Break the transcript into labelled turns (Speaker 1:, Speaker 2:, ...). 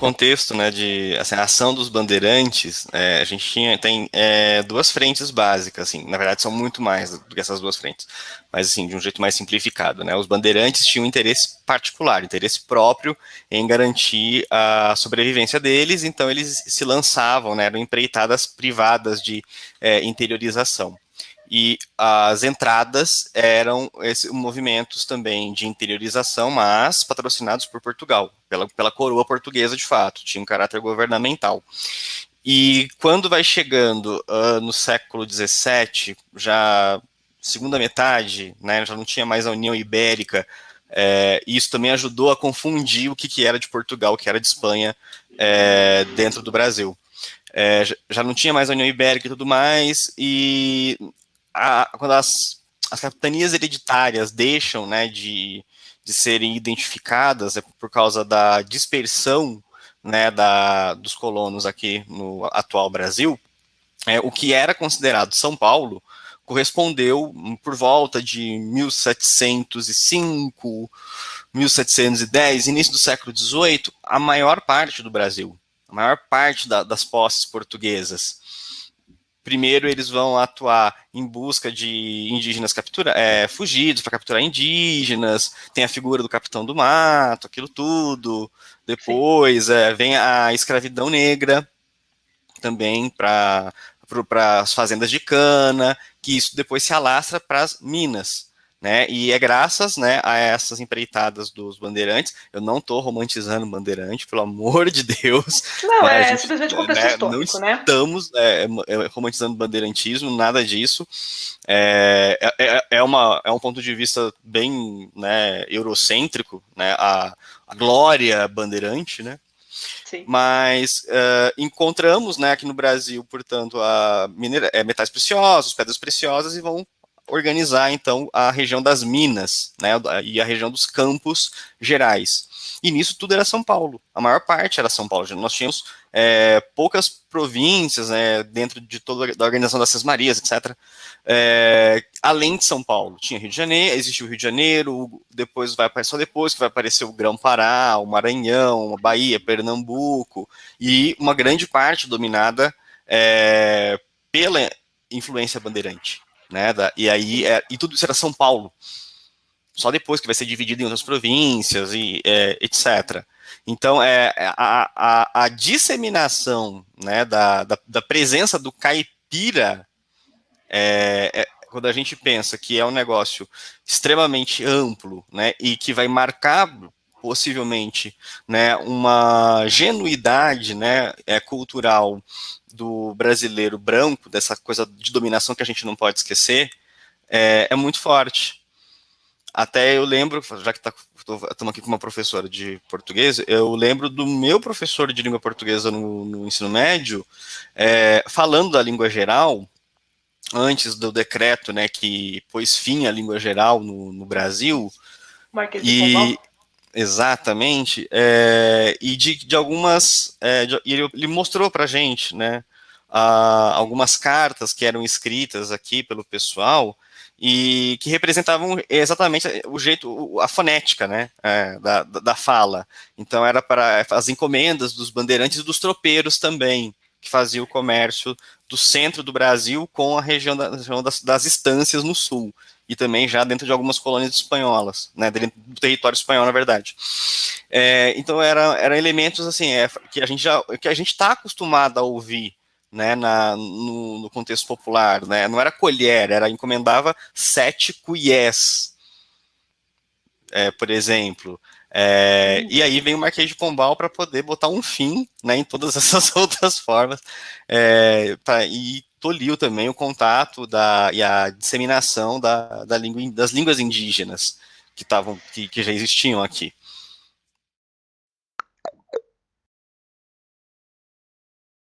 Speaker 1: contexto, né, de assim, a ação dos bandeirantes, a gente tem duas frentes básicas, assim, na verdade são muito mais do que essas duas frentes, mas assim, de um jeito mais simplificado, né, os bandeirantes tinham um interesse particular, interesse próprio em garantir a sobrevivência deles, então eles se lançavam, né, eram empreitadas privadas de interiorização. E as entradas eram movimentos também de interiorização, mas patrocinados por Portugal, pela coroa portuguesa de fato, tinha um caráter governamental. E quando vai chegando no século XVII, já segunda metade, né, já não tinha mais a União Ibérica, isso também ajudou a confundir o que era de Portugal, o que era de Espanha dentro do Brasil. Já não tinha mais a União Ibérica e tudo mais, e quando as capitanias hereditárias deixam, né, de serem identificadas por causa da dispersão, né, dos colonos aqui no atual Brasil, o que era considerado São Paulo correspondeu por volta de 1705, 1710, início do século XVIII, a maior parte do Brasil, a maior parte das posses portuguesas. Primeiro eles vão atuar em busca de indígenas fugidos para capturar indígenas, tem a figura do capitão do mato, aquilo tudo. Depois vem a escravidão negra, também para as fazendas de cana, que isso depois se alastra para as minas. Né, e é graças, né, a essas empreitadas dos bandeirantes. Eu não estou romantizando bandeirante, pelo amor de Deus.
Speaker 2: Não,
Speaker 1: né,
Speaker 2: é simplesmente contexto
Speaker 1: não
Speaker 2: histórico, né?
Speaker 1: estamos romantizando bandeirantismo, nada disso. É um ponto de vista bem, né, eurocêntrico, né, a glória bandeirante, né?
Speaker 2: Sim.
Speaker 1: Mas encontramos, né, aqui no Brasil, portanto, metais preciosos, pedras preciosas, e vão organizar, então, a região das minas, né, e a região dos campos gerais. E nisso tudo era São Paulo. A maior parte era São Paulo. Nós tínhamos poucas províncias, né, dentro de toda a organização das Sesmarias, etc., além de São Paulo. Tinha Rio de Janeiro, existiu o Rio de Janeiro, só depois que vai aparecer o Grão-Pará, o Maranhão, a Bahia, Pernambuco, e uma grande parte dominada pela influência bandeirante. Né, e tudo isso era São Paulo. Só depois que vai ser dividido em outras províncias e etc. Então, a disseminação, né, da presença do caipira, quando a gente pensa que é um negócio extremamente amplo, né, e que vai marcar possivelmente, né, uma genuidade, né, cultural do brasileiro branco, dessa coisa de dominação que a gente não pode esquecer, é muito forte. Até eu lembro, já que estamos aqui com uma professora de português, eu lembro do meu professor de língua portuguesa no ensino médio, falando da língua geral, antes do decreto, né, que pôs fim à língua geral no Brasil.
Speaker 2: Marquês de Pombal.
Speaker 1: Exatamente, e de algumas, ele mostrou para a gente, né, algumas cartas que eram escritas aqui pelo pessoal e que representavam exatamente o jeito, a fonética, né, da fala. Então era para as encomendas dos bandeirantes e dos tropeiros também, que faziam o comércio do centro do Brasil com a região das estâncias no sul, e também já dentro de algumas colônias espanholas, né, dentro do território espanhol, na verdade. Então eram elementos assim, que a gente está acostumado a ouvir, né, no contexto popular, né, não era colher, encomendava 7 cuiés, por exemplo. E aí vem o Marquês de Pombal para poder botar um fim, né, em todas essas outras formas, e toliu também o contato e a disseminação das línguas indígenas que já existiam aqui.